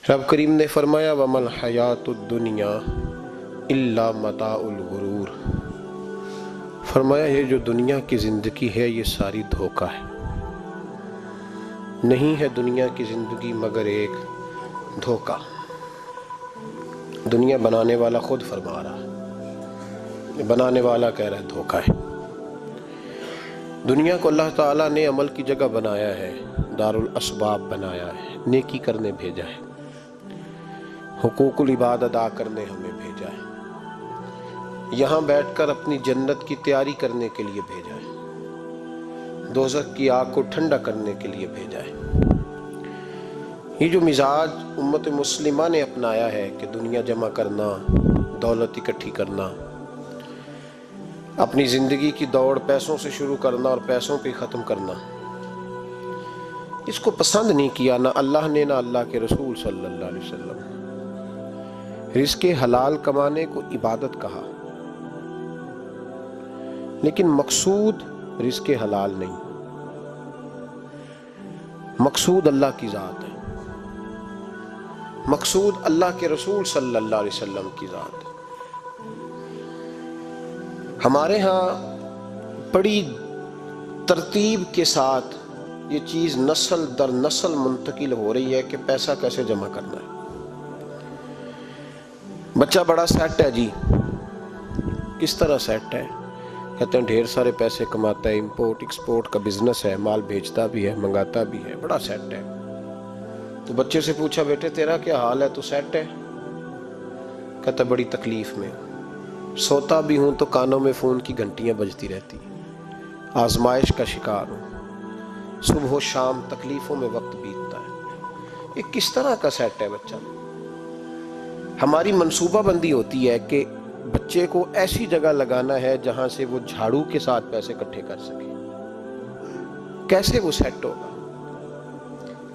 رب کریم نے فرمایا وَمَا الْحَيَاةُ الدُّنْيَا إِلَّا مَتَاعُ الْغُرُورِ، فرمایا یہ جو دنیا کی زندگی ہے یہ ساری دھوکہ ہے، نہیں ہے دنیا کی زندگی مگر ایک دھوکہ۔ دنیا بنانے والا خود فرما رہا ہے، بنانے والا کہہ رہا ہے دھوکہ ہے۔ دنیا کو اللہ تعالیٰ نے عمل کی جگہ بنایا ہے، دار الاسباب بنایا ہے، نیکی کرنے بھیجا ہے، حقوق العباد ادا کرنے ہمیں بھیجا ہے، یہاں بیٹھ کر اپنی جنت کی تیاری کرنے کے لیے بھیجا ہے، دوزخ کی آگ کو ٹھنڈا کرنے کے لیے بھیجا ہے۔ یہ جو مزاج امت مسلمہ نے اپنایا ہے کہ دنیا جمع کرنا، دولت اکٹھی کرنا، اپنی زندگی کی دوڑ پیسوں سے شروع کرنا اور پیسوں پہ ختم کرنا، اس کو پسند نہیں کیا نہ اللہ نے نہ اللہ کے رسول صلی اللہ علیہ وسلم۔ رزق حلال کمانے کو عبادت کہا، لیکن مقصود رزق حلال نہیں، مقصود اللہ کی ذات ہے، مقصود اللہ کے رسول صلی اللہ علیہ وسلم کی ذات ہے۔ ہمارے ہاں بڑی ترتیب کے ساتھ یہ چیز نسل در نسل منتقل ہو رہی ہے کہ پیسہ کیسے جمع کرنا ہے۔ بچہ بڑا سیٹ ہے جی، کس طرح سیٹ ہے؟ کہتے ہیں ڈھیر سارے پیسے کماتا ہے، امپورٹ ایکسپورٹ کا بزنس ہے، مال بھیجتا بھی ہے، منگاتا بھی ہے، بڑا سیٹ ہے۔ تو بچے سے پوچھا بیٹے تیرا کیا حال ہے، تو سیٹ ہے؟ کہتا بڑی تکلیف میں، سوتا بھی ہوں تو کانوں میں فون کی گھنٹیاں بجتی رہتی، آزمائش کا شکار ہوں، صبح و شام تکلیفوں میں وقت بیتتا ہے۔ یہ کس طرح کا سیٹ ہے بچہ؟ ہماری منصوبہ بندی ہوتی ہے کہ بچے کو ایسی جگہ لگانا ہے جہاں سے وہ جھاڑو کے ساتھ پیسے اکٹھے کر سکے۔ کیسے وہ سیٹ ہوگا؟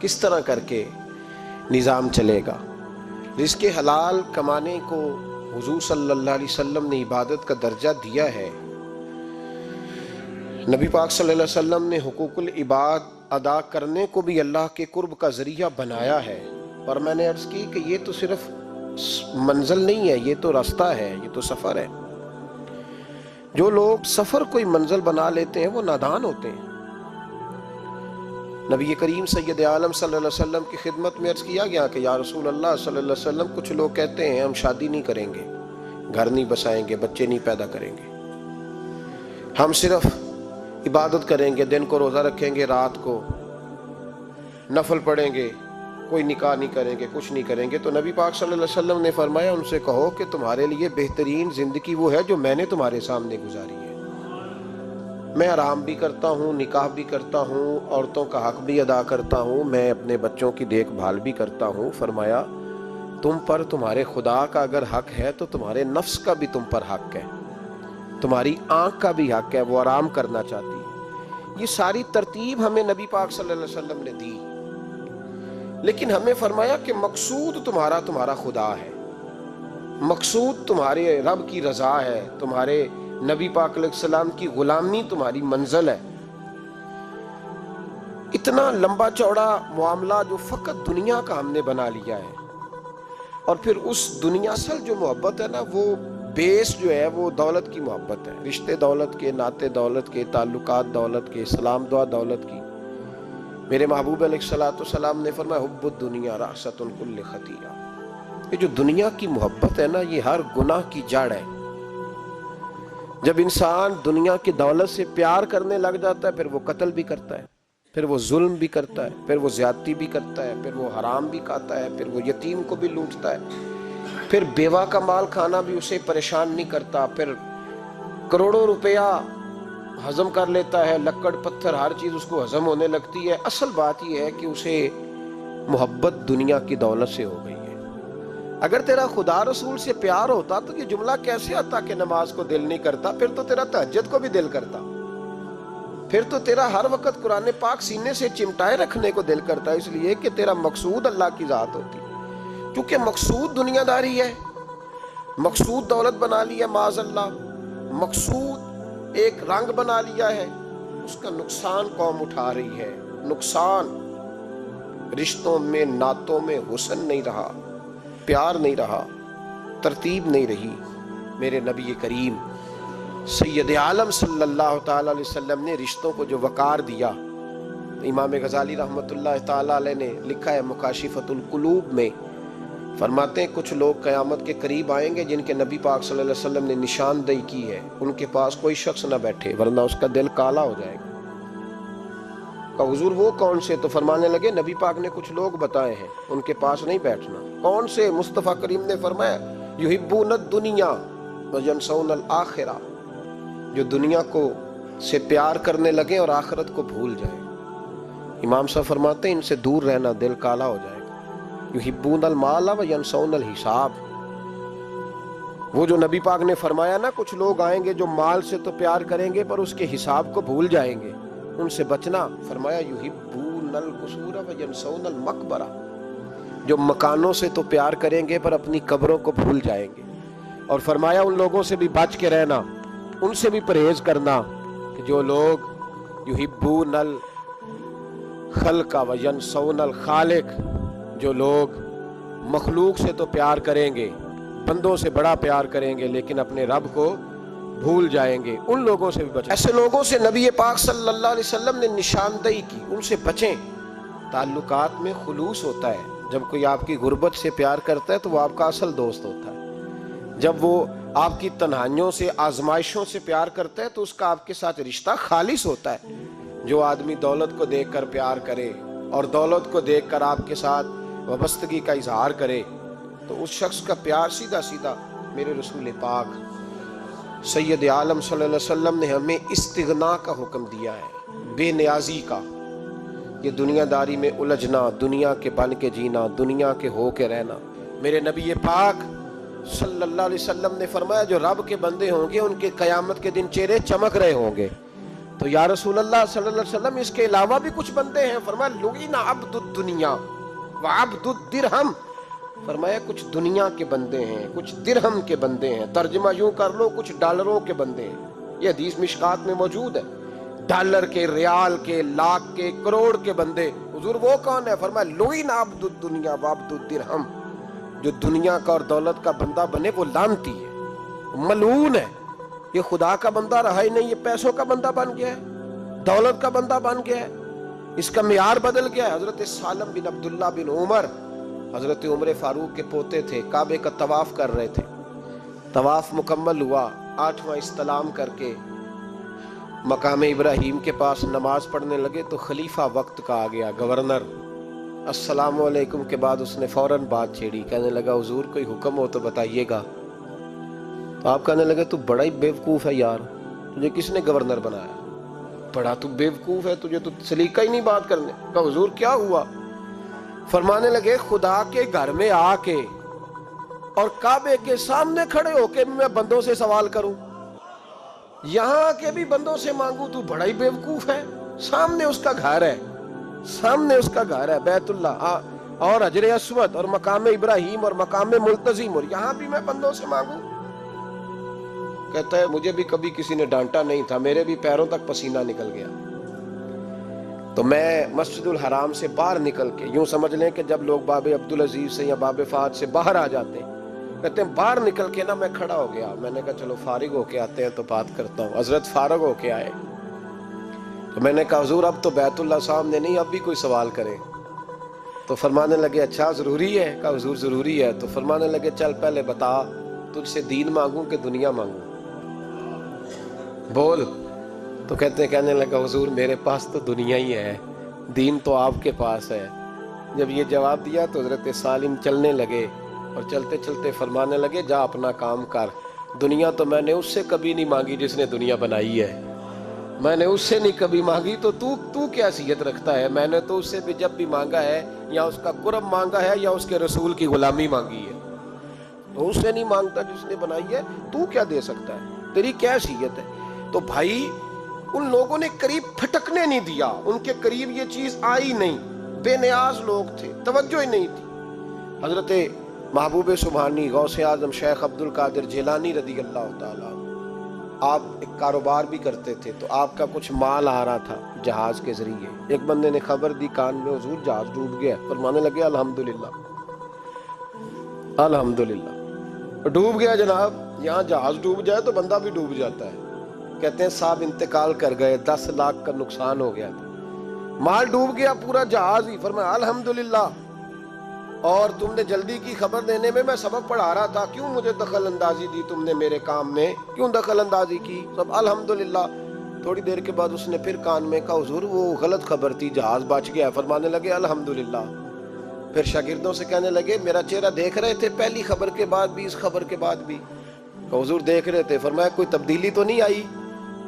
کس طرح کر کے نظام چلے گا؟ رزق حلال کمانے کو حضور صلی اللہ علیہ وسلم نے عبادت کا درجہ دیا ہے۔ نبی پاک صلی اللہ علیہ وسلم نے حقوق العباد ادا کرنے کو بھی اللہ کے قرب کا ذریعہ بنایا ہے، اور میں نے عرض کی کہ یہ تو صرف منزل نہیں ہے، یہ تو راستہ ہے، یہ تو سفر ہے۔ جو لوگ سفر کوئی منزل بنا لیتے ہیں وہ نادان ہوتے ہیں۔ نبی کریم سید عالم صلی اللہ علیہ وسلم کی خدمت میں عرض کیا گیا کہ یا رسول اللہ صلی اللہ علیہ وسلم، کچھ لوگ کہتے ہیں ہم شادی نہیں کریں گے، گھر نہیں بسائیں گے، بچے نہیں پیدا کریں گے، ہم صرف عبادت کریں گے، دن کو روزہ رکھیں گے، رات کو نفل پڑھیں گے، کوئی نکاح نہیں کریں گے، کچھ نہیں کریں گے۔ تو نبی پاک صلی اللہ علیہ وسلم نے فرمایا ان سے کہو کہ تمہارے لیے بہترین زندگی وہ ہے جو میں نے تمہارے سامنے گزاری ہے۔ میں آرام بھی کرتا ہوں، نکاح بھی کرتا ہوں، عورتوں کا حق بھی ادا کرتا ہوں، میں اپنے بچوں کی دیکھ بھال بھی کرتا ہوں۔ فرمایا تم پر تمہارے خدا کا اگر حق ہے تو تمہارے نفس کا بھی تم پر حق ہے، تمہاری آنکھ کا بھی حق ہے، وہ آرام کرنا چاہتی ہے۔ یہ ساری ترتیب ہمیں نبی پاک صلی اللہ علیہ وسلم نے دی، لیکن ہمیں فرمایا کہ مقصود تمہارا خدا ہے، مقصود تمہارے رب کی رضا ہے، تمہارے نبی پاک علیہ السلام کی غلامی تمہاری منزل ہے۔ اتنا لمبا چوڑا معاملہ جو فقط دنیا کا ہم نے بنا لیا ہے، اور پھر اس دنیا اصل جو محبت ہے نا، وہ بیس جو ہے وہ دولت کی محبت ہے، رشتے دولت کے، ناطے دولت کے، تعلقات دولت کے، سلام دعا دولت کی۔ میرے محبوب علیہ السلام نے فرمایا حب الدنیا رأست کل خطیئہ، یہ جو دنیا کی محبت ہے نا یہ ہر گناہ کی جڑ ہے۔ جب انسان دنیا کی دولت سے پیار کرنے لگ جاتا ہے پھر وہ قتل بھی کرتا ہے، پھر وہ ظلم بھی کرتا ہے، پھر وہ زیادتی بھی کرتا ہے، پھر وہ حرام بھی کھاتا ہے، پھر وہ یتیم کو بھی لوٹتا ہے، پھر بیوہ کا مال کھانا بھی اسے پریشان نہیں کرتا، پھر کروڑوں روپیہ ہضم کر لیتا ہے، لکڑ پتھر ہر چیز اس کو ہضم ہونے لگتی ہے۔ اصل بات یہ ہے کہ اسے محبت دنیا کی دولت سے ہو گئی ہے۔ اگر تیرا خدا رسول سے پیار ہوتا تو یہ جملہ کیسے آتا کہ نماز کو دل نہیں کرتا؟ پھر تو تیرا تہجد کو بھی دل کرتا، پھر تو تیرا ہر وقت قرآن پاک سینے سے چمٹائے رکھنے کو دل کرتا، اس لیے کہ تیرا مقصود اللہ کی ذات ہوتی۔ کیونکہ مقصود دنیا داری ہے، مقصود دولت بنا لیا معاذ اللہ، مقصود ایک رنگ بنا لیا ہے، اس کا نقصان قوم اٹھا رہی ہے۔ نقصان رشتوں میں نعتوں میں حسن نہیں رہا، پیار نہیں رہا، ترتیب نہیں رہی، میرے نبی کریم سید عالم صلی اللہ تعالی علیہ وسلم نے رشتوں کو جو وقار دیا، امام غزالی رحمۃ اللہ تعالی علیہ نے لکھا ہے مکاشفۃ القلوب میں، فرماتے ہیں کچھ لوگ قیامت کے قریب آئیں گے جن کے نبی پاک صلی اللہ علیہ وسلم نے نشاندہی کی ہے، ان کے پاس کوئی شخص نہ بیٹھے ورنہ اس کا دل کالا ہو جائے گا۔ کہا حضور وہ کون سے؟ تو فرمانے لگے نبی پاک نے کچھ لوگ بتائے ہیں، ان کے پاس نہیں بیٹھنا۔ کون سے؟ مصطفیٰ کریم نے فرمایا یحبون الدنیا وینسون الآخرہ، جو دنیا کو سے پیار کرنے لگے اور آخرت کو بھول جائیں۔ امام صاحب فرماتے ہیں ان سے دور رہنا، دل کالا ہو جائے گا۔ یحبون المال وینسون الحساب، وہ جو نبی پاک نے فرمایا نا کچھ لوگ آئیں گے جو مال سے تو پیار کریں گے پر اس کے حساب کو بھول جائیں گے، ان سے بچنا۔ فرمایا یحبون القصور وینسون المقبرہ، جو مکانوں سے تو پیار کریں گے پر اپنی قبروں کو بھول جائیں گے۔ اور فرمایا ان لوگوں سے بھی بچ کے رہنا، ان سے بھی پرہیز کرنا کہ جو لوگ یحبون الخلق وینسون الخالق، جو لوگ مخلوق سے تو پیار کریں گے، بندوں سے بڑا پیار کریں گے لیکن اپنے رب کو بھول جائیں گے، ان لوگوں سے بھی بچیں۔ ایسے لوگوں سے نبی پاک صلی اللہ علیہ وسلم نے نشاندہی کی، ان سے بچیں۔ تعلقات میں خلوص ہوتا ہے، جب کوئی آپ کی غربت سے پیار کرتا ہے تو وہ آپ کا اصل دوست ہوتا ہے، جب وہ آپ کی تنہائیوں سے آزمائشوں سے پیار کرتا ہے تو اس کا آپ کے ساتھ رشتہ خالص ہوتا ہے۔ جو آدمی دولت کو دیکھ کر پیار کرے اور دولت کو دیکھ کر آپ کے ساتھ وابستگی کا اظہار کرے تو اس شخص کا پیار سیدھا سیدھا میرے رسول پاک سید عالم صلی اللہ علیہ وسلم نے ہمیں استغنا کا حکم دیا ہے، بے نیازی کا۔ یہ دنیا داری میں الجھنا، دنیا کے بن کے جینا، دنیا کے ہو کے رہنا، میرے نبی پاک صلی اللہ علیہ وسلم نے فرمایا جو رب کے بندے ہوں گے ان کے قیامت کے دن چہرے چمک رہے ہوں گے۔ تو یا رسول اللہ صلی اللہ علیہ وسلم اس کے علاوہ بھی کچھ بندے ہیں؟ فرمایا لعن عبد الدنیا وعبد الدرہم، فرمایا کچھ دنیا کے بندے ہیں، کچھ درہم کے بندے ہیں، ترجمہ یوں کر لو کچھ ڈالروں کے بندے ہیں۔ یہ حدیث مشکات میں موجود ہے، ڈالر کے، ریال کے، لاکھ کے، کروڑ کے بندے۔ حضور وہ کون ہے؟ فرمایا لعن عبد الدنیا وعبد الدرہم، جو دنیا کا اور دولت کا بندہ بنے وہ لعنتی ہے، ملعون ہے۔ یہ خدا کا بندہ رہا ہی نہیں، یہ پیسوں کا بندہ بن گیا ہے، دولت کا بندہ بن گیا ہے، اس کا معیار بدل گیا ہے۔ حضرت سالم بن عبداللہ بن عمر، حضرت عمر فاروق کے پوتے تھے، کعبے کا طواف کر رہے تھے، طواف مکمل ہوا، 8واں استلام کر کے مقام ابراہیم کے پاس نماز پڑھنے لگے تو خلیفہ وقت کا آ گیا، گورنر۔ السلام علیکم کے بعد اس نے فوراً بات چھیڑی، کہنے لگا حضور کوئی حکم ہو تو بتائیے گا۔ تو آپ کہنے لگے تو بڑا ہی بیوقوف ہے یار، تجھے کس نے گورنر بنایا؟ بڑا تو بیوقوف ہے، تجھے تو سلیقہ ہی نہیں بات کرنے کا۔ حضور کیا ہوا؟ فرمانے لگے خدا کے گھر میں آ کے اور کعبے کے سامنے کھڑے ہو کے میں بندوں سے سوال کروں، یہاں کے بھی بندوں سے مانگوں، تو بڑا ہی بیوقوف ہے۔ سامنے اس کا گھر ہے، سامنے اس کا گھر ہے بیت اللہ اور حجر اسود اور مقام ابراہیم اور مقام ملتزم، اور یہاں بھی میں بندوں سے مانگوں؟ کہتا ہے مجھے بھی کبھی کسی نے ڈانٹا نہیں تھا، میرے بھی پیروں تک پسینہ نکل گیا، تو میں مسجد الحرام سے باہر نکل کے، یوں سمجھ لیں کہ جب لوگ باب عبدالعزیز سے یا باب فہد سے باہر آ جاتے ہیں، کہتے ہیں باہر نکل کے نا میں کھڑا ہو گیا، میں نے کہا چلو فارغ ہو کے آتے ہیں تو بات کرتا ہوں۔ حضرت فارغ ہو کے آئے تو میں نے کہا حضور اب تو بیت اللہ سامنے نہیں، اب بھی کوئی سوال کرے؟ تو فرمانے لگے اچھا ضروری ہے؟ کہا حضور ضروری ہے۔ تو فرمانے لگے چل پہلے بتا تجھ سے دین مانگوں کہ دنیا مانگوں، بول۔ تو کہنے لگا حضور میرے پاس تو دنیا ہی ہے، دین تو آپ کے پاس ہے۔ جب یہ جواب دیا تو حضرت سالم چلنے لگے اور چلتے چلتے فرمانے لگے جا اپنا کام کر، دنیا تو میں نے اس سے کبھی نہیں مانگی جس نے دنیا بنائی ہے، میں نے اس سے نہیں کبھی مانگی، تو تو کیا حیثیت رکھتا ہے؟ میں نے تو اس سے بھی جب بھی مانگا ہے یا اس کا قرب مانگا ہے یا اس کے رسول کی غلامی مانگی ہے، تو اس سے نہیں مانگتا جس نے بنائی ہے، تو کیا دے سکتا ہے؟ تیری کیا حیثیت ہے؟ تو بھائی ان لوگوں نے قریب پھٹکنے نہیں دیا، ان کے قریب یہ چیز آئی نہیں، بے نیاز لوگ تھے، توجہ ہی نہیں تھی۔ حضرت محبوب سبحانی غوث اعظم شیخ عبد القادر جیلانی رضی اللہ تعالیٰ آپ ایک کاروبار بھی کرتے تھے تو آپ کا کچھ مال آ رہا تھا جہاز کے ذریعے، ایک بندے نے خبر دی کان میں، حضور جہاز ڈوب گیا، فرمانے لگے الحمدللہ الحمدللہ، ڈوب گیا جناب۔ یہاں جہاز ڈوب جائے تو بندہ بھی ڈوب جاتا ہے۔ کہتے ہیں صاحب انتقال کر گئے، 10 لاکھ کا نقصان ہو گیا تھا، مال ڈوب گیا پورا جہاز ہی۔ فرمایا الحمدللہ، اور تم نے جلدی کی خبر دینے میں سبق پڑھا رہا تھا، کیوں مجھے دخل اندازی دی تم نے میرے کام میں، کیوں دخل اندازی کی؟ سب الحمدللہ۔ تھوڑی دیر کے بعد اس نے پھر کان میں کہا حضور وہ غلط خبر تھی، جہاز بچ گیا۔ فرمانے لگے الحمدللہ۔ پھر شاگردوں سے کہنے لگے میرا چہرہ دیکھ رہے تھے پہلی خبر کے بعد بھی، اس خبر کے بعد بھی؟ کہا حضور دیکھ رہے تھے۔ فرمایا کوئی تبدیلی تو نہیں آئی؟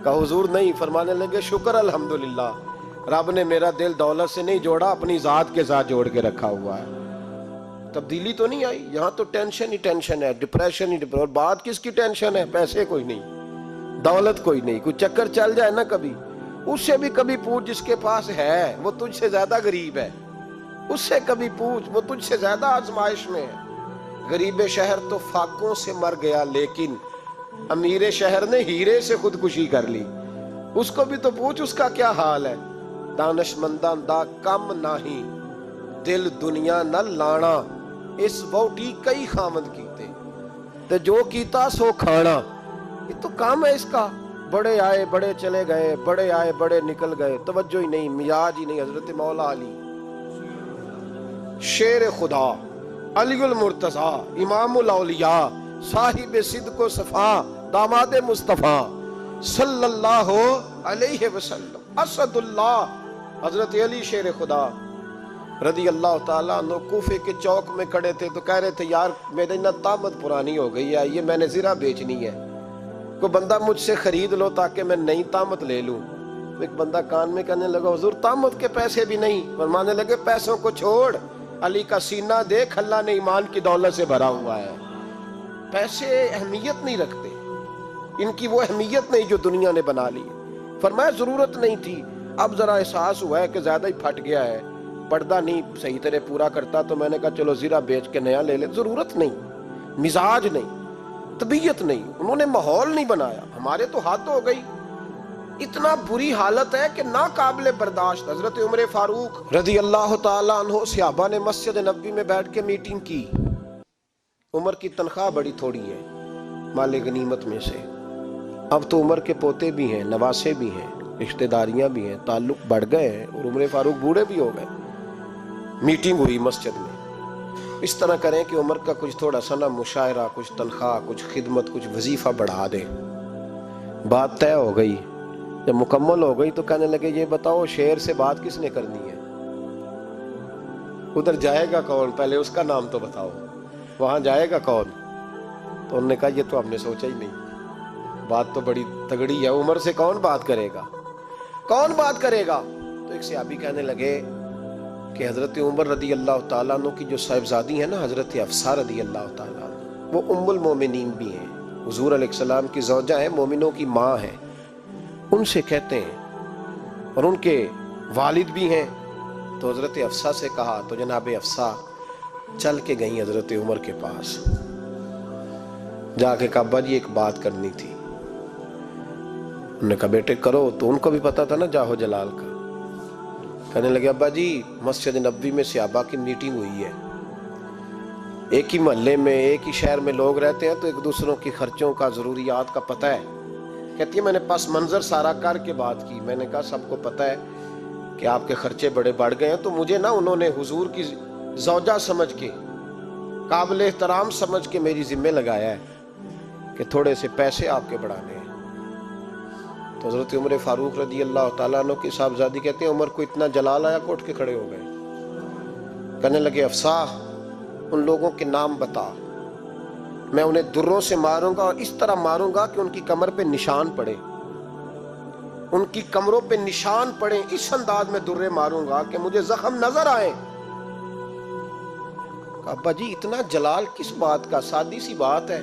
کہا حضور نہیں۔ فرمانے لگے شکر الحمدللہ، رب نے میرا دل دولت سے نہیں جوڑا، اپنی ذات کے ساتھ جوڑ کے رکھا ہوا ہے، تبدیلی تو نہیں آئی۔ یہاں تو ٹینشن ہی ٹینشن ہے، ڈپریشن ہی ڈپریشن۔ اور بات کس کی ٹینشن ہے؟ پیسے کوئی نہیں، دولت کوئی نہیں، کوئی چکر چل جائے نا کبھی، اس سے بھی کبھی پوچھ جس کے پاس ہے، وہ تجھ سے زیادہ غریب ہے، اس سے کبھی پوچھ، وہ تجھ سے زیادہ آزمائش میں ہے۔ غریب شہر تو فاقوں سے مر گیا، لیکن امیر شہر نے ہیرے سے خودکشی کر لی، اس کو بھی تو پوچھ اس کا کیا حال ہے۔ دانش مندان دا کم نہیں، دل دنیا نہ لانا، اس ووٹی کئی خامد کیتے، تے جو کیتا سو کھانا۔ یہ تو کام ہے اس کا، بڑے آئے بڑے چلے گئے، بڑے آئے بڑے نکل گئے، توجہ ہی نہیں، مزاج ہی نہیں۔ حضرت مولا علی شیر خدا، علی المرتضی، امام الاولیاء، صاحب صدق و صفا، داماد مصطفیٰ صلی اللہ علیہ وسلم، اسد اللہ، حضرت علی شیر خدا رضی اللہ تعالیٰ عنہ کوفے کے چوک میں کھڑے تھے تو کہہ رہے تھے یار میری نا طامت پرانی ہو گئی ہے، یہ میں نے زرہ بیچنی ہے، کوئی بندہ مجھ سے خرید لو تاکہ میں نئی طامت لے لوں۔ ایک بندہ کان میں کہنے لگا حضور طامت کے پیسے بھی نہیں؟ فرمانے لگے پیسوں کو چھوڑ، علی کا سینہ دیکھ، اللہ نے ایمان کی دولت سے بھرا ہوا ہے۔ پیسے اہمیت نہیں رکھتے، ان کی وہ اہمیت نہیں جو دنیا نے بنا لی۔ فرمایا ضرورت نہیں تھی، اب ذرا احساس ہوا ہے کہ زیادہ ہی پھٹ گیا ہے، پردہ نہیں صحیح طرح پورا کرتا، تو میں نے کہا چلو زرہ بیچ کے نیا لے لے۔ ضرورت نہیں، مزاج نہیں، طبیعت نہیں، انہوں نے ماحول نہیں بنایا۔ ہمارے تو حد ہو گئی، اتنا بری حالت ہے کہ ناقابل برداشت۔ حضرت عمر فاروق رضی اللہ تعالیٰ عنہ صحابہ نے مسجد نبوی میں بیٹھ کے میٹنگ کی۔ عمر کی تنخواہ بڑی تھوڑی ہے مال غنیمت میں سے، اب تو عمر کے پوتے بھی ہیں، نواسے بھی ہیں، رشتہ داریاں بھی ہیں، تعلق بڑھ گئے ہیں، اور عمر فاروق بوڑھے بھی ہو گئے۔ میٹنگ ہوئی مسجد میں، اس طرح کریں کہ عمر کا کچھ تھوڑا سا نا مشاعرہ، کچھ تنخواہ، کچھ خدمت، کچھ وظیفہ بڑھا دیں۔ بات طے ہو گئی، جب مکمل ہو گئی تو کہنے لگے یہ بتاؤ شیر سے بات کس نے کرنی ہے؟ ادھر جائے گا کون؟ پہلے اس کا نام تو بتاؤ، وہاں جائے گا کون؟ تو انہوں نے کہا یہ تو ہم نے سوچا ہی نہیں، بات تو بڑی تگڑی ہے، عمر سے کون بات کرے گا، کون بات کرے گا؟ تو ایک صحابی کہنے لگے کہ حضرت عمر رضی اللہ تعالیٰ عنہ کی جو صاحبزادی ہیں نا حضرت حفصہ رضی اللہ تعالیٰ عنہ، وہ ام المومنین بھی ہیں، حضور علیہ السلام کی زوجہ ہیں، مومنوں کی ماں ہیں، ان سے کہتے ہیں، اور ان کے والد بھی ہیں۔ تو حضرت حفصہ سے کہا تو جناب حفصہ چل کے گئیں حضرت عمر کے پاس، جا کے کہا ابا جی ایک بات کرنی تھی۔ انہوں نے کہا بیٹے کرو، تو ان کو بھی پتا تھا نا جاہو جلال کا۔ کہنے لگے ابا جی مسجد نبوی میں صحابہ کی میٹنگ ہوئی ہے، ایک ہی محلے میں ایک ہی شہر میں لوگ رہتے ہیں تو ایک دوسروں کی خرچوں کا ضروریات کا پتہ ہے۔ کہتی ہے میں نے پس منظر سارا کر کے بات کی، میں نے کہا سب کو پتہ ہے کہ آپ کے خرچے بڑے بڑھ گئے ہیں، تو مجھے نا انہوں نے حضور کی زوجہ سمجھ کے، قابل احترام سمجھ کے میری ذمہ لگایا ہے کہ تھوڑے سے پیسے آپ کے بڑھانے ہیں۔ تو حضرت عمر فاروق رضی اللہ تعالیٰ عنہ کی صاحبزادی کہتے ہیں عمر کو اتنا جلال آیا کہ اٹھ کے کھڑے ہو گئے، کہنے لگے حفصہ ان لوگوں کے نام بتا، میں انہیں دروں سے ماروں گا، اور اس طرح ماروں گا کہ ان کی کمر پہ نشان پڑے، ان کی کمروں پہ نشان پڑے، اس انداز میں درے ماروں گا کہ مجھے زخم نظر آئے۔ ابا جی اتنا جلال کس بات کا، سادی سی بات ہے۔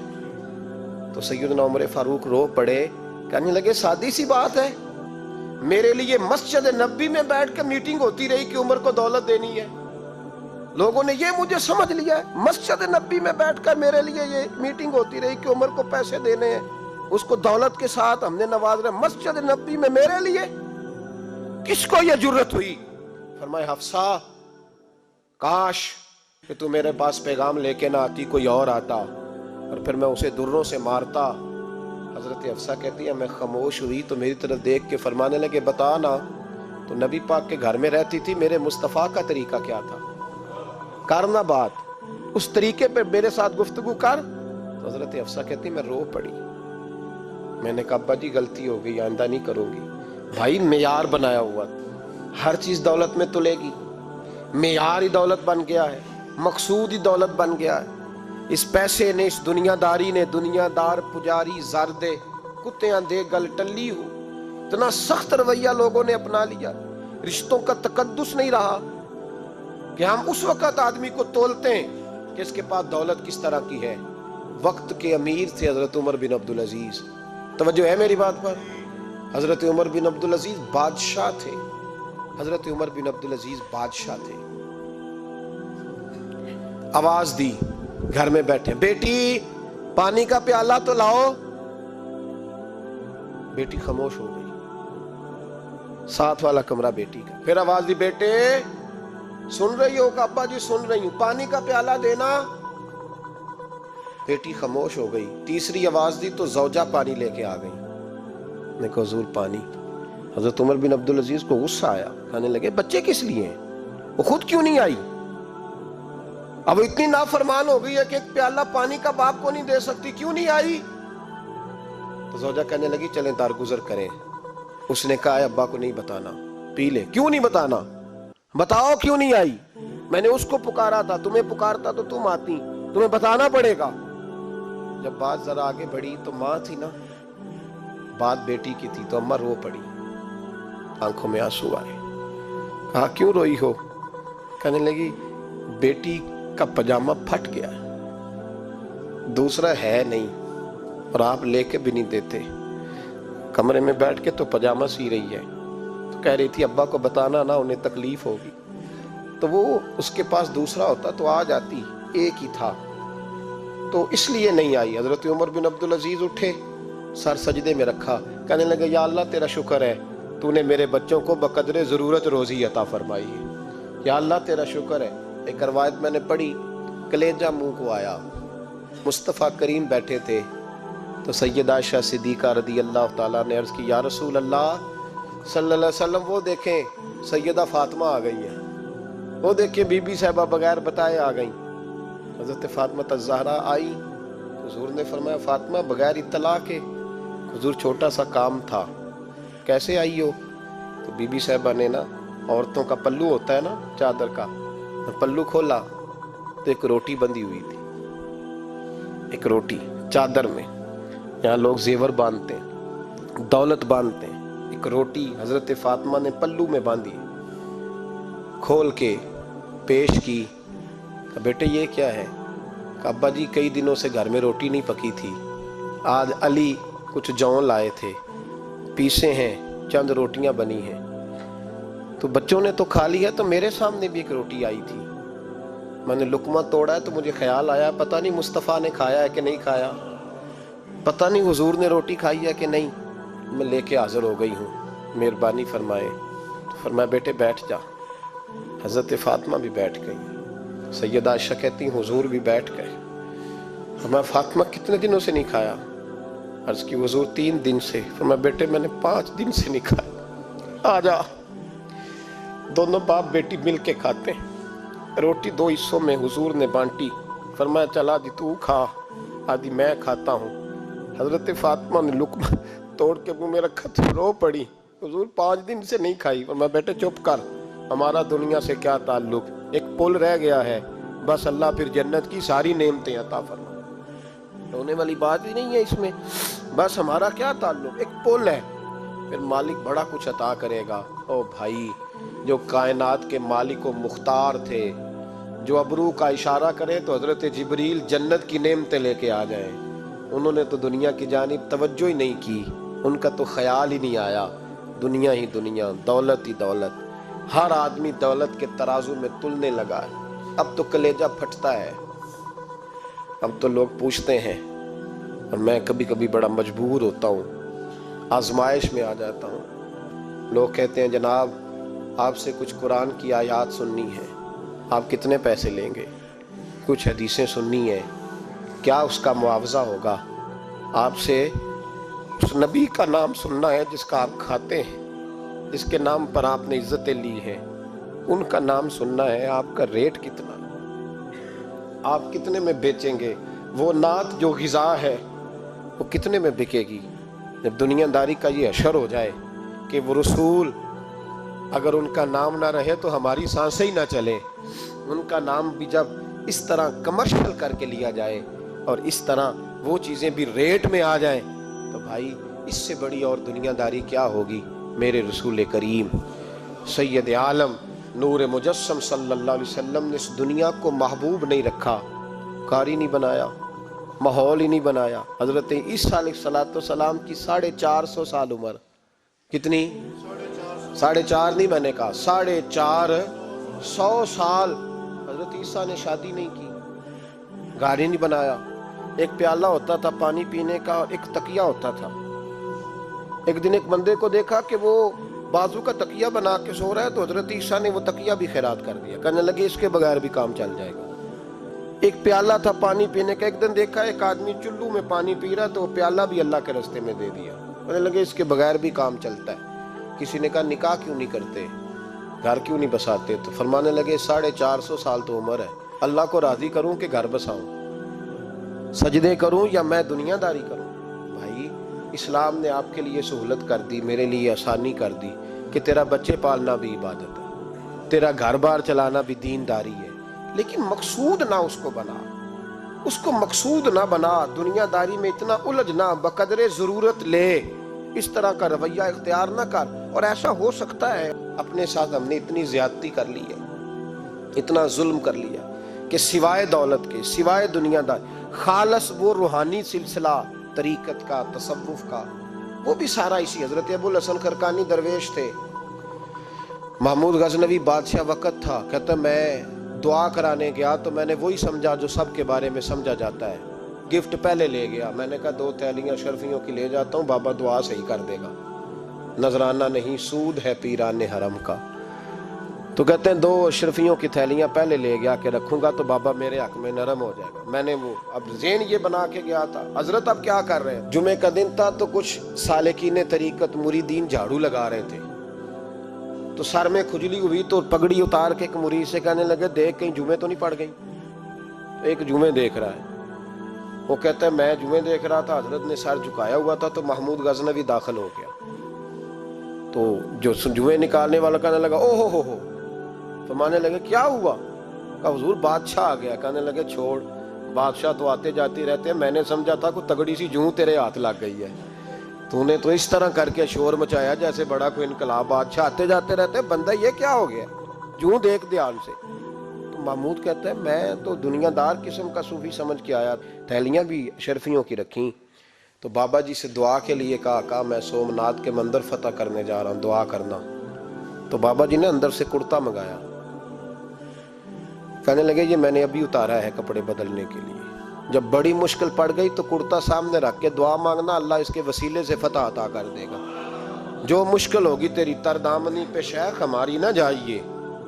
تو سیدنا عمر فاروق رو پڑے، کہنے لگے سادی سی بات ہے، میرے لیے مسجد نبوی میں بیٹھ کے میٹنگ ہوتی رہی کہ عمر کو دولت دینی ہے، لوگوں نے یہ مجھے سمجھ لیا ہے، مسجد نبوی میں بیٹھ کر میرے لیے یہ میٹنگ ہوتی رہی کہ عمر کو پیسے دینے ہیں، اس کو دولت کے ساتھ ہم نے نواز رہے. مسجد نبی میں میرے لیے کس کو یہ جرت ہوئی؟ فرمائے حفصہ کاش کہ تو میرے پاس پیغام لے کے نہ آتی، کوئی اور آتا اور پھر میں اسے دروں سے مارتا. حضرت حفصہ کہتی ہے میں خاموش ہوئی تو میری طرف دیکھ کے فرمانے لگے بتا نا تو نبی پاک کے گھر میں رہتی تھی، میرے مصطفیٰ کا طریقہ کیا تھا، کرنا بات اس طریقے پہ میرے ساتھ گفتگو کر. تو حضرت حفصہ کہتی میں رو پڑی. میں نے کہا ابا جی غلطی ہو گئی، آئندہ نہیں کروں گی. بھائی معیار بنایا ہوا، ہر چیز دولت میں تلے گی، معیار ہی دولت بن گیا ہے، مقصود ہی دولت بن گیا ہے. اس پیسے نے، اس دنیا داری نے، دنیا دار پجاری زردے کتیاں دے گل ٹلی ہو، اتنا سخت رویہ لوگوں نے اپنا لیا. رشتوں کا تقدس نہیں رہا کہ ہم اس وقت آدمی کو تولتے ہیں کہ اس کے پاس دولت کس طرح کی ہے. وقت کے امیر تھے حضرت عمر بن عبدالعزیز. توجہ ہے میری بات پر؟ حضرت عمر بن عبدالعزیز بادشاہ تھے. حضرت عمر بن عبدالعزیز بادشاہ تھے. آواز دی، گھر میں بیٹھے، بیٹی پانی کا پیالہ تو لاؤ. بیٹی خاموش ہو گئی. ساتھ والا کمرہ بیٹی کا. پھر آواز دی، بیٹے سن رہی ہو؟ کہ ابا جی سن رہی ہوں، پانی کا پیالہ دینا. بیٹی خاموش ہو گئی. تیسری آواز دی تو زوجہ پانی لے کے آ گئی. میں کہا حضور پانی. حضرت عمر بن عبدالعزیز کو غصہ آیا، کہنے لگے بچے کس لیے ہیں، وہ خود کیوں نہیں آئی؟ اب اتنی نافرمان ہو گئی ہے کہ ایک پیالہ پانی کا باپ کو نہیں دے سکتی، کیوں نہیں آئی؟ تو زوجہ کہنے لگی چلیں درگزر کریں. اس نے کہا ابا کو نہیں بتانا، پی لے. کیوں نہیں بتانا؟ بتاؤ کیوں نہیں آئی؟ میں نے اس کو پکارا تھا، تمہیں پکارتا تو تم آتی، تمہیں بتانا پڑے گا. جب بات ذرا آگے بڑھی تو ماں تھی نا، بات بیٹی کی تھی، تو اماں رو پڑی، آنکھوں میں آنسو آئے. کہا کیوں روئی ہو؟ کہنے لگی بیٹی کا پجامہ پھٹ گیا، دوسرا ہے نہیں اور آپ لے کے بھی نہیں دیتے. کمرے میں بیٹھ کے تو پجامہ سی رہی ہے. تو کہہ رہی تھی ابا کو بتانا نا، انہیں تکلیف ہوگی. تو وہ اس کے پاس دوسرا ہوتا تو آ جاتی، ایک ہی تھا تو اس لیے نہیں آئی. حضرت عمر بن عبدالعزیز اٹھے، سر سجدے میں رکھا، کہنے لگے یا اللہ تیرا شکر ہے تو نے میرے بچوں کو بقدر ضرورت روزی عطا فرمائی ہے. یا اللہ تیرا شکر ہے. ایک روایت میں نے پڑھی، کلیجہ منہ کو آیا. مصطفیٰ کریم بیٹھے تھے تو سیدہ عائشہ صدیقہ رضی اللہ تعالیٰ نے عرض کی یا رسول اللہ صلی اللہ علیہ وسلم وہ دیکھیں سیدہ فاطمہ آ گئی ہیں، وہ دیکھیں بی بی صاحبہ بغیر بتائے آ گئیں. حضرت فاطمہ الزہرا آئی. حضور نے فرمایا فاطمہ بغیر اطلاع کے؟ حضور چھوٹا سا کام تھا. کیسے آئی ہو؟ تو بی بی صاحبہ نے نا، عورتوں کا پلو ہوتا ہے نا چادر کا، پلو کھولا تو ایک روٹی بندھی ہوئی تھی. ایک روٹی چادر میں، یہاں لوگ زیور باندھتے ہیں، دولت باندھتے ہیں. ایک روٹی حضرت فاطمہ نے پلو میں باندھی، کھول کے پیش کی. کہ بیٹے یہ کیا ہے؟ کہ ابا جی کئی دنوں سے گھر میں روٹی نہیں پکی تھی، آج علی کچھ جون لائے تھے، پیسے ہیں، چند روٹیاں بنی ہیں تو بچوں نے تو کھا لی ہے، تو میرے سامنے بھی ایک روٹی آئی تھی، میں نے لقمہ توڑا ہے تو مجھے خیال آیا پتہ نہیں مصطفیٰ نے کھایا ہے کہ نہیں کھایا، پتہ نہیں حضور نے روٹی کھائی ہے کہ نہیں، میں لے کے حاضر ہو گئی ہوں، مہربانی فرمائے. تو فرمایا بیٹے بیٹھ جا. حضرت فاطمہ بھی بیٹھ گئی. سیدہ عائشہ کہتی ہیں حضور بھی بیٹھ گئے. فرمایا فاطمہ کتنے دنوں سے نہیں کھایا؟ عرض کی حضور 3 دن سے. فرمایا بیٹے میں نے 5 دن سے نہیں کھایا، آ جا. دونوں باپ بیٹی مل کے کھاتے ہیں. روٹی 2 حصوں میں حضور نے بانٹی. فرمایا چلا آدھی تو کھا، آدھی میں کھاتا ہوں. حضرت فاطمہ نے لقمہ توڑ کے منہ میں رکھا تو رو پڑی، حضور 5 دن سے نہیں کھائی. فرمایا بیٹے چپ کر، ہمارا دنیا سے کیا تعلق، ایک پل رہ گیا ہے، بس اللہ پھر جنت کی ساری نعمتیں عطا فرما. رونے والی بات ہی نہیں ہے اس میں، بس ہمارا کیا تعلق، ایک پل ہے، پھر مالک بڑا کچھ عطا کرے گا. او بھائی، جو کائنات کے مالک و مختار تھے، جو ابرو کا اشارہ کرے تو حضرت جبریل جنت کی نعمتیں لے کے آ جائیں، انہوں نے تو دنیا کی جانب توجہ ہی نہیں کی، ان کا تو خیال ہی نہیں آیا. دنیا ہی دنیا، دولت ہی دولت، ہر آدمی دولت کے ترازو میں تلنے لگا ہے. اب تو کلیجہ پھٹتا ہے. اب تو لوگ پوچھتے ہیں اور میں کبھی کبھی بڑا مجبور ہوتا ہوں، آزمائش میں آ جاتا ہوں۔ لوگ کہتے ہیں جناب آپ سے کچھ قرآن کی آیات سننی ہے، آپ کتنے پیسے لیں گے؟ کچھ حدیثیں سننی ہیں، کیا اس کا معاوضہ ہوگا؟ آپ سے اس نبی کا نام سننا ہے جس کا آپ کھاتے ہیں، جس کے نام پر آپ نے عزتیں لی ہیں، ان کا نام سننا ہے۔ آپ کا ریٹ کتنا، آپ کتنے میں بیچیں گے؟ وہ نعت جو غذا ہے وہ کتنے میں بکے گی؟ جب دنیا داری کا یہ حشر ہو جائے کہ وہ رسول اگر ان کا نام نہ رہے تو ہماری سانسیں ہی نہ چلے، ان کا نام بھی جب اس طرح کمرشل کر کے لیا جائے اور اس طرح وہ چیزیں بھی ریٹ میں آ جائیں، تو بھائی اس سے بڑی اور دنیا داری کیا ہوگی؟ میرے رسول کریم سید عالم نور مجسم صلی اللہ علیہ وسلم نے اس دنیا کو محبوب نہیں رکھا، قاری نہیں بنایا، ماحول ہی نہیں بنایا۔ حضرت عیسیٰ علیہ السلام کی 450 سال عمر، کتنی؟ 4.5 نہیں، میں نے کہا 450 سال حضرت عیسیٰ نے شادی نہیں کی، گھر ہی نہیں بنایا۔ ایک پیالہ ہوتا تھا پانی پینے کا اور ایک تکیہ ہوتا تھا۔ ایک دن ایک بندے کو دیکھا کہ وہ بازو کا تکیہ بنا کے سو رہا ہے، تو حضرت عیسیٰ نے وہ تکیہ بھی خیرات کر دیا، کہنے لگے اس کے بغیر بھی کام چل جائے گا۔ ایک پیالہ تھا پانی پینے کا، ایک دن دیکھا ایک آدمی چلو میں پانی پی رہا، تو وہ پیالہ بھی اللہ کے راستے میں دے دیا، کہنے لگے اس کے بغیر بھی کام چلتا ہے۔ کسی نے کہا نکاح کیوں نہیں کرتے، گھر کیوں نہیں بساتے؟ تو فرمانے لگے 450 سال تو عمر ہے، اللہ کو راضی کروں کہ گھر بساؤں، سجدے کروں یا میں دنیا داری کروں؟ بھائی اسلام نے آپ کے لیے سہولت کر دی، میرے لیے آسانی کر دی کہ تیرا بچے پالنا بھی عبادت ہے، تیرا گھر بار چلانا بھی دینداری ہے، لیکن مقصود نہ اس کو بنا، اس کو مقصود نہ بنا، دنیا داری میں اتنا الجھ نہ، بقدر ضرورت لے، اس طرح کا رویہ اختیار نہ کر۔ اور ایسا ہو سکتا ہے اپنے ساتھ ہم نے اتنی زیادتی کر لی ہے، اتنا ظلم کر لیا کہ سوائے دولت کے، سوائے دنیا داری، خالص وہ روحانی سلسلہ طریقت کا، تصوف کا، وہ بھی سارا اسی۔ حضرت ابو الحسن خرقانی درویش تھے، محمود غزنوی بادشاہ وقت تھا، کہتا میں دعا کرانے گیا تو میں نے وہی سمجھا جو سب کے بارے میں سمجھا جاتا ہے، گفٹ پہلے لے گیا، میں نے کہا 2 تھیلیاں شرفیوں کی لے جاتا ہوں، بابا دعا صحیح کر دے گا، نذرانہ نہیں سود ہے پیران حرم کا۔ تو کہتے ہیں 2 اشرفیوں کی تھیلیاں پہلے لے گیا کہ رکھوں گا تو بابا میرے حق میں نرم ہو جائے گا۔ میں نے وہ اب ذہن یہ بنا کے گیا تھا، حضرت اب کیا کر رہے ہیں؟ جمعے کا دن تھا تو کچھ سالکین طریقت مریدین جھاڑو لگا رہے تھے، تو سر میں کھجلی ہوئی تو پگڑی اتار کے ایک مرید سے کہنے لگے دیکھ کہیں جمعے تو نہیں پڑ گئی؟ تو ایک جمعے دیکھ رہا ہے، وہ کہتا ہے میں جمعے دیکھ رہا تھا، حضرت نے سر جھکایا ہوا تھا تو محمود غزنوی داخل ہو گیا، تو جو جمعے نکالنے والا کہنے لگا او ہو، فرمانے لگے کیا ہوا؟ کہا حضور بادشاہ آ گیا۔ کہنے لگے چھوڑ، بادشاہ تو آتے جاتے رہتے ہیں، میں نے سمجھا تھا کوئی تگڑی سی جوں تیرے ہاتھ لگ گئی ہے، تو نے تو اس طرح کر کے شور مچایا جیسے بڑا کوئی انقلاب، بادشاہ آتے جاتے رہتے ہیں، بندہ یہ کیا ہو گیا، جوں دیکھ دھیان سے۔ تو محمود کہتا ہے میں تو دنیا دار قسم کا صوفی سمجھ کے آیا، تھیلیاں بھی شرفیوں کی رکھیں، تو بابا جی سے دعا کے لیے کہا میں سومناتھ کے مندر فتح کرنے جا رہا ہوں، دعا کرنا۔ تو بابا جی نے اندر سے کرتا منگایا، کہنے لگے یہ میں نے ابھی اتارا ہے کپڑے بدلنے کے لیے، جب بڑی مشکل پڑ گئی تو کرتا سامنے رکھ کے دعا مانگنا، اللہ اس کے وسیلے سے فتح عطا کر دے گا۔ جو مشکل ہوگی تیری تر دامنی پہ شیخ ہماری نہ جائیے،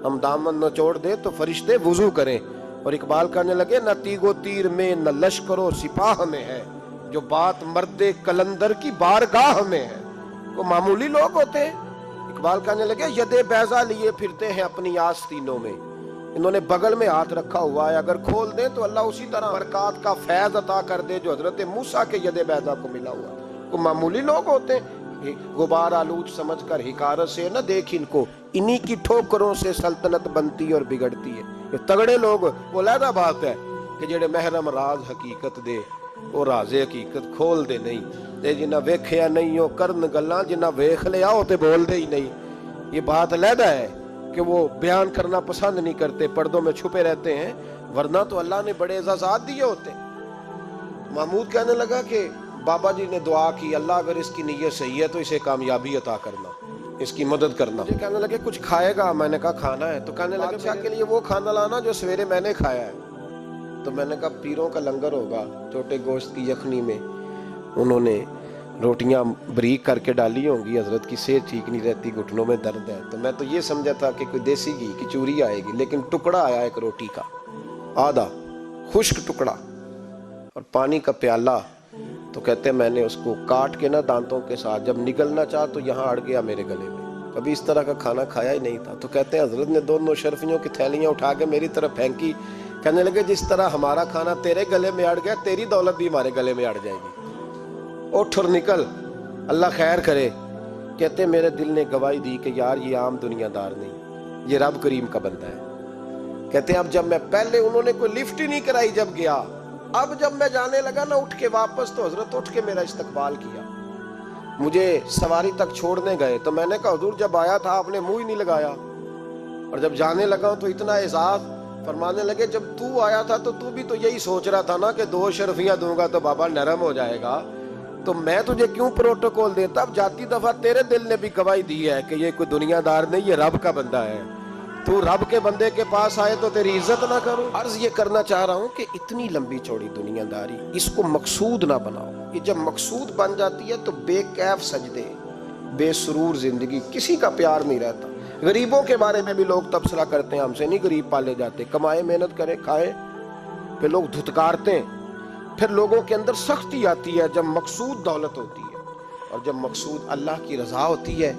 ہم دامن نہ چھوڑ دے تو فرشتے وضو کریں۔ اور اقبال کہنے لگے نہ تیگ و تیر میں نہ لشکر و سپاہ میں ہے، جو بات مرد کلندر کی بارگاہ میں ہے۔ وہ معمولی لوگ ہوتے ہیں۔ اقبال کہنے لگے ید بیضا لیے پھرتے ہیں اپنی آستینوں میں، انہوں نے بغل میں ہاتھ رکھا ہوا ہے، اگر کھول دیں تو اللہ اسی طرح برکات کا فیض عطا کر دے جو حضرت موسیٰ کے ید بیضا کو ملا ہوا ہے۔ وہ معمولی لوگ ہوتے ہیں۔ غبار آلود سمجھ کر حکارت سے نہ دیکھ ان کو، انہی کی ٹھوکروں سے سلطنت بنتی اور بگڑتی ہے۔ یہ تگڑے لوگ وہ علیحدہ بات ہے کہ جڑے محرم راز حقیقت دے، وہ راز حقیقت کھول دے نہیں، تے جنہ ویکھیا نہیں ہو کرن گلاں، جنہ ویکھ لیا ہو تے بول دے ہی نہیں۔ یہ بات علیحدہ ہے کہ وہ بیان کرنا پسند نہیں کرتے، پردوں میں چھپے رہتے ہیں، ورنہ تو اللہ نے بڑے اعزازات دیے ہوتے۔ محمود کہنے لگا کہ بابا جی نے دعا کی اللہ اگر اس کی نیت صحیح ہے تو اسے کامیابی عطا کرنا، اس کی مدد کرنا۔ مجھے کہنے لگے کچھ کھائے گا؟ میں نے کہا کھانا ہے۔ تو کہنے لگے بادشاہ کے لیے وہ کھانا لانا جو سویرے میں نے کھایا ہے۔ تو میں نے کہا پیروں کا لنگر ہوگا چھوٹے گوشت کی یخنی میں۔ انہوں نے روٹیاں بریک کر کے ڈالی ہوں گی، حضرت کی صحت ٹھیک نہیں رہتی، گھٹنوں میں درد ہے، تو میں تو یہ سمجھا تھا کہ کوئی دیسی گھی کی چوری آئے گی، لیکن ٹکڑا آیا ایک روٹی کا، آدھا خشک ٹکڑا اور پانی کا پیالہ. تو کہتے ہیں میں نے اس کو کاٹ کے نا دانتوں کے ساتھ جب نگلنا چاہا تو یہاں اڑ گیا میرے گلے میں، کبھی اس طرح کا کھانا کھایا ہی نہیں تھا. تو کہتے ہیں حضرت نے دونوں شرفیوں کی تھیلیاں اٹھا کے میری طرف پھینکی، کہنے لگے جس طرح ہمارا کھانا تیرے گلے میں اڑ گیا، تیری دولت بھی ہمارے گلے میں اڑ جائے گی، اٹھ اور نکل، اللہ خیر کرے. کہتے ہیں میرے دل نے گواہی دی کہ یار یہ عام دنیا دار نہیں، یہ رب کریم کا بندہ ہے. کہتے ہیں اب جب میں پہلے انہوں نے کوئی لفٹ ہی نہیں کرائی جب گیا، اب جب میں جانے لگا نا اٹھ کے واپس، تو حضرت اٹھ کے میرا استقبال کیا، مجھے سواری تک چھوڑنے گئے. تو میں نے کہا حضور جب آیا تھا آپ نے منہ ہی نہیں لگایا، اور جب جانے لگا تو اتنا اعزاز. فرمانے لگے جب تو آیا تھا تو بھی تو یہی سوچ رہا تھا نا کہ 2 شرفیاں دوں گا تو بابا نرم ہو جائے گا، تو میں تجھے کیوں پروٹوکول دیتا. اب جاتی دفعہ تیرے دل نے بھی گواہی دی ہے کہ یہ کوئی دنیا دار نہیں، یہ رب کا بندہ ہے، تو رب کے بندے کے پاس آئے تو تیری عزت نہ کروں. عرض یہ کرنا چاہ رہا ہوں کہ اتنی لمبی چوڑی دنیا داری اس کو مقصود نہ بناؤ. یہ جب مقصود بن جاتی ہے تو بے کیف سجدے، بے سرور زندگی، کسی کا پیار نہیں رہتا. غریبوں کے بارے میں بھی لوگ تبصرہ کرتے ہیں، ہم سے نہیں غریب پالے جاتے، کمائے محنت کرے کھائے، پھر لوگ دھتکارتے ہیں. پھر لوگوں کے اندر سختی آتی ہے جب مقصود دولت ہوتی ہے، اور جب مقصود اللہ کی رضا ہوتی ہے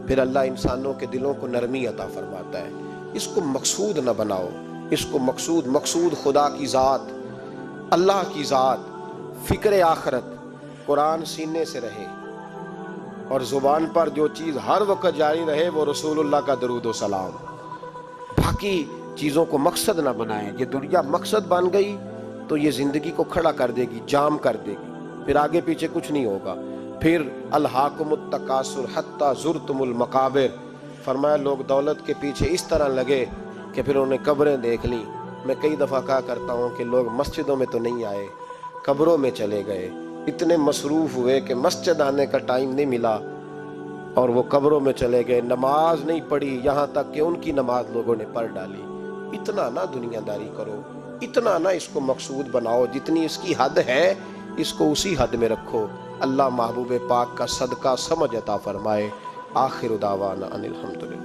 پھر اللہ انسانوں کے دلوں کو نرمی عطا فرماتا ہے. اس کو مقصود نہ بناؤ، اس کو مقصود خدا کی ذات، اللہ کی ذات، فکر آخرت، قرآن سینے سے رہے، اور زبان پر جو چیز ہر وقت جاری رہے وہ رسول اللہ کا درود و سلام. باقی چیزوں کو مقصد نہ بنائیں. یہ دنیا مقصد بن گئی تو یہ زندگی کو کھڑا کر دے گی، جام کر دے گی، پھر آگے پیچھے کچھ نہیں ہوگا. پھر الہاکم التکاثر حتی زرتم المقابر، فرمایا لوگ دولت کے پیچھے اس طرح لگے کہ پھر انہیں قبریں دیکھ لیں. میں کئی دفعہ کہا کرتا ہوں کہ لوگ مسجدوں میں تو نہیں آئے، قبروں میں چلے گئے، اتنے مصروف ہوئے کہ مسجد آنے کا ٹائم نہیں ملا اور وہ قبروں میں چلے گئے، نماز نہیں پڑھی، یہاں تک کہ ان کی نماز لوگوں نے پڑھ ڈالی. اتنا نہ دنیا داری کرو، اتنا نہ اس کو مقصود بناؤ، جتنی اس کی حد ہے اس کو اسی حد میں رکھو. اللہ محبوب پاک کا صدقہ سمجھ عطا فرمائے. آخر دعوانا ان الحمدللہ.